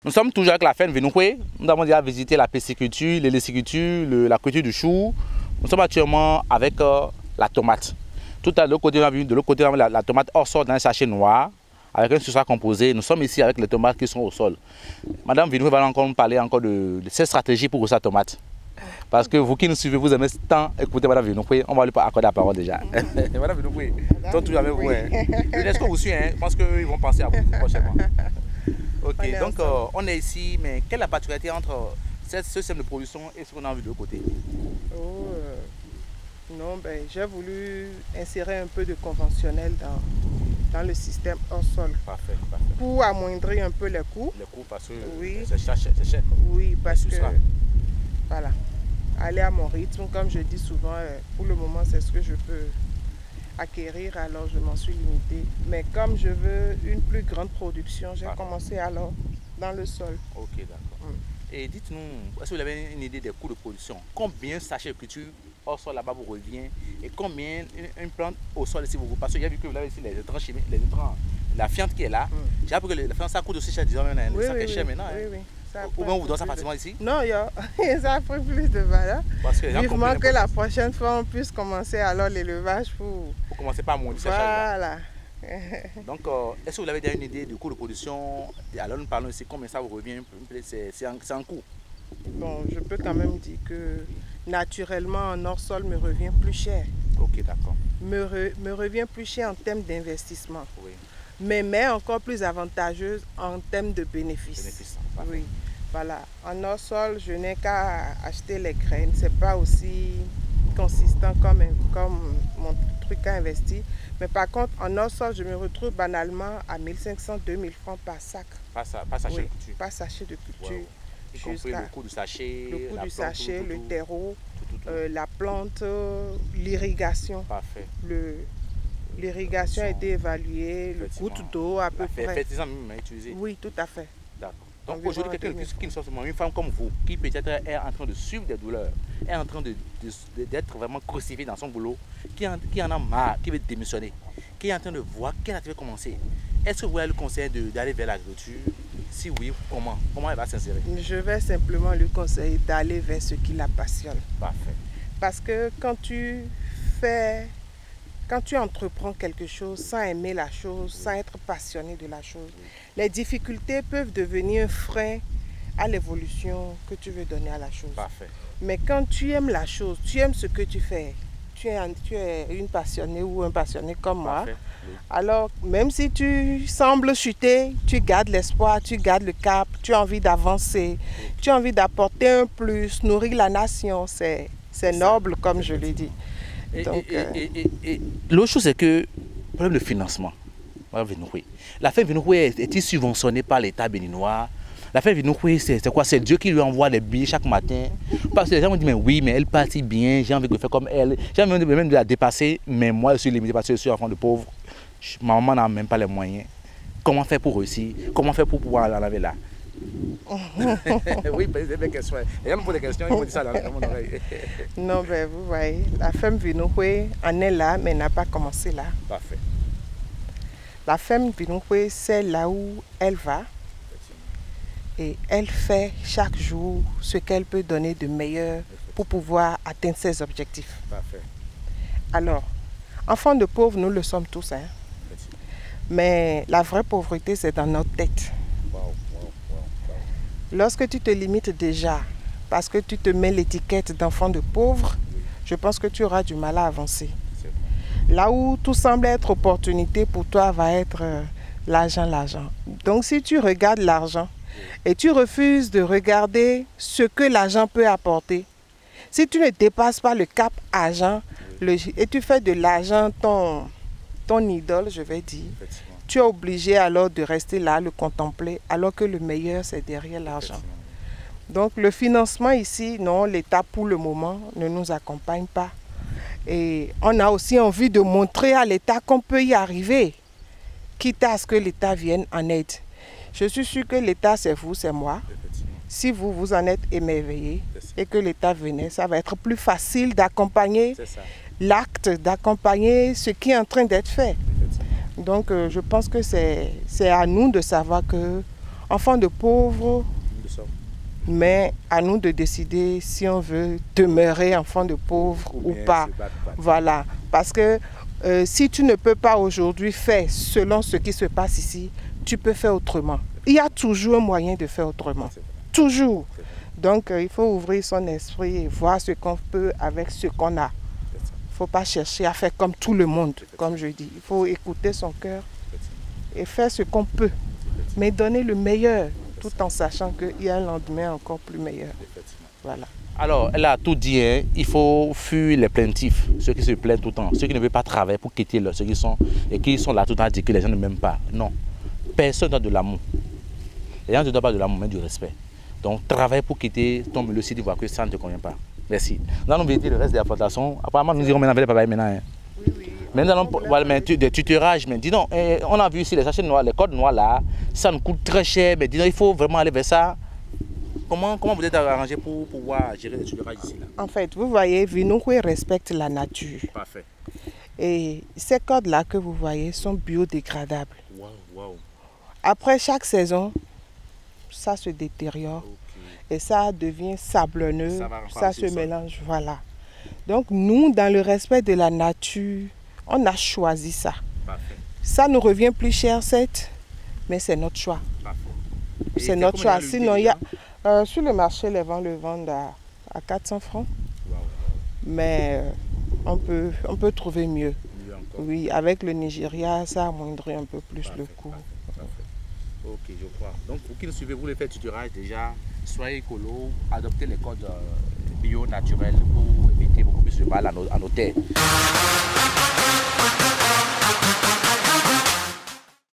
Nous sommes toujours avec la ferme Vénoué. Nous avons déjà visité la pisciculture, l'héliculture, la culture du chou. Nous sommes actuellement avec la tomate. Tout à l'autre côté, de l'autre côté, la tomate hors sol dans un sachet noir avec un substrat composé. Nous sommes ici avec les tomates qui sont au sol. Madame Vénoué va encore nous parler de cette stratégie pour sa tomate. Parce que vous qui nous suivez, vous aimez tant écouter Madame Vénoué, on va lui accorder la parole déjà. Madame Vénoué, sont toujours avec vous. Est-ce que vous suivez? Je pense qu'ils vont penser à vous prochainement. Ok, donc on est ici, mais quelle est la particularité entre ce système de production et ce qu'on a vu de l'autre côté? Non, j'ai voulu insérer un peu de conventionnel dans le système hors sol. Parfait, parfait. Pour amoindrir un peu les coûts. Les coûts parce que oui, c'est cher. Oui, parce que, voilà, aller à mon rythme, comme je dis souvent, pour le moment, c'est ce que je peux acquérir, alors je m'en suis limitée. Mais comme je veux une plus grande production, j'ai commencé alors dans le sol. Ok, d'accord. Et dites-nous, est-ce que vous avez une idée des coûts de production? Combien sachet de culture hors sol là-bas vous revient? Et combien une plante au sol ici vous? Parce que j'ai vu que vous avez ici les intrants chimiques, la fiente qui est là. J'ai appris que la fiente ça coûte aussi cher, disons, ça fait cher maintenant. Oui. Ou bien vous donnez ça facilement ici? Non, ça a pris plus de valeur. Vivement que la prochaine fois on puisse commencer alors l'élevage pour commencer par monter cette voilà. Donc, est-ce que vous avez déjà une idée du coût de production? Alors nous parlons ici, combien ça vous revient? C'est un coût. Bon, je peux quand même dire que naturellement en hors sol me revient plus cher. Ok, d'accord. Me revient plus cher en termes d'investissement. Oui. Mais encore plus avantageuse en termes de bénéfices. Oui. Voilà, en hors sol, je n'ai qu'à acheter les graines. C'est pas aussi consistant comme mon truc à investir. Mais par contre, en hors sol, je me retrouve banalement à 1500-2000 francs par sac. Pas sachet de culture. Pas sachet de culture. Y compris le coût du sachet, le terreau, la plante, l'irrigation. Parfait. L'irrigation a été évaluée, le goutte d'eau à peu près. Fertilisant même utilisé. Oui, tout à fait. D'accord. Donc aujourd'hui, quelqu'un qui ne soit seulement une femme comme vous, qui peut-être est en train de suivre des douleurs, est en train d'être vraiment crucifié dans son boulot, qui en a marre, qui veut démissionner, qui est en train de voir quelle activité commencer, est-ce que vous allez lui conseiller d'aller vers l'agriculture? Si oui, comment elle va s'insérer? Je vais simplement lui conseiller d'aller vers ce qui la passionne. Parfait. Parce que quand tu entreprends quelque chose sans aimer la chose, sans être passionné de la chose, les difficultés peuvent devenir un frein à l'évolution que tu veux donner à la chose. Parfait. Mais quand tu aimes la chose, tu aimes ce que tu fais, tu es une passionnée ou un passionné comme moi, alors même si tu sembles chuter, tu gardes l'espoir, tu gardes le cap, tu as envie d'avancer, tu as envie d'apporter un plus, nourrir la nation, c'est noble comme je l'ai dit. Et l'autre chose, c'est que le problème de financement, la ferme Vénoué est-il subventionnée par l'État béninois? La ferme Vénoué, c'est quoi? C'est Dieu qui lui envoie des billets chaque matin? Parce que les gens me disent, mais oui, mais elle partit bien, j'ai envie de faire comme elle, j'ai envie même de la dépasser, mais moi je suis limité parce que je suis enfant de pauvre, ma maman n'a même pas les moyens. Comment faire pour réussir? Comment faire pour pouvoir en arriver là? Oui, c'est des questions. Les gens me posent des questions, ils me disent ça dans mon oreille. Non, vous voyez, la ferme Vénoué en est là, mais n'a pas commencé là. Parfait. La ferme Vénoué, c'est là où elle va. Et elle fait chaque jour ce qu'elle peut donner de meilleur pour pouvoir atteindre ses objectifs. Parfait. Alors, enfants de pauvres, nous le sommes tous. Hein. Mais la vraie pauvreté, c'est dans notre tête. Lorsque tu te limites déjà, parce que tu te mets l'étiquette d'enfant de pauvre, je pense que tu auras du mal à avancer. Là où tout semble être opportunité pour toi va être l'argent. Donc si tu regardes l'argent et tu refuses de regarder ce que l'argent peut apporter, si tu ne dépasses pas le cap argent et tu fais de l'argent ton idole, je vais dire, tu es obligé alors de rester là, le contempler, alors que le meilleur c'est derrière l'argent. Donc le financement ici, non, l'État pour le moment ne nous accompagne pas. Et on a aussi envie de montrer à l'État qu'on peut y arriver, quitte à ce que l'État vienne en aide. Je suis sûr que l'État c'est vous, c'est moi. Si vous en êtes émerveillés et que l'État venait, ça va être plus facile d'accompagner l'acte, d'accompagner ce qui est en train d'être fait. Donc je pense que c'est à nous de savoir que enfants de pauvres, mais à nous de décider si on veut demeurer enfant de pauvres ou pas. Voilà, parce que si tu ne peux pas aujourd'hui faire selon ce qui se passe ici, tu peux faire autrement. Il y a toujours un moyen de faire autrement. Toujours. Donc il faut ouvrir son esprit et voir ce qu'on peut avec ce qu'on a. Il ne faut pas chercher à faire comme tout le monde, comme je dis. Il faut écouter son cœur et faire ce qu'on peut, mais donner le meilleur, tout en sachant qu'il y a un lendemain encore plus meilleur. Voilà. Alors, elle a tout dit, hein. Il faut fuir les plaintifs, ceux qui se plaignent tout le temps, ceux qui ne veulent pas travailler pour quitter ceux qui sont là tout le temps à dire que les gens ne m'aiment pas. Non, personne ne doit de l'amour. Les gens ne doivent pas de l'amour, mais du respect. Donc, travaille pour quitter ton milieu si tu vois que ça ne te convient pas. Merci. Nous allons visiter le reste de la plantation. Apparemment, nous irons maintenant avec les papaye maintenant. Hein. Oui. Mais nous allons voilà, des tuterages. Mais dis donc, on a vu ici les sachets noirs, les codes noirs là, ça nous coûte très cher. Mais dis donc, il faut vraiment aller vers ça. Comment vous êtes arrangé pour pouvoir gérer les tutorages ici là? En fait, vous voyez, Vinoukoui respecte la nature. Parfait. Et ces codes là que vous voyez sont biodégradables. Wow. Après chaque saison, ça se détériore. Et ça devient sablonneux, ça se mélange, voilà. Donc nous, dans le respect de la nature, on a choisi ça. Parfait. Ça nous revient plus cher, certes, mais c'est notre choix. C'est notre choix. Sinon, il y a, sur le marché, les gens le vendent à 400 francs. Wow. Mais on peut trouver mieux. Oui, avec le Nigeria, ça amoindrit un peu plus le coût. Ok, je crois. Donc, pour qui nous suivez, vous les faites tutorage déjà, soyez écolo, adoptez les codes bio naturels pour éviter beaucoup plus de mal à nos terres.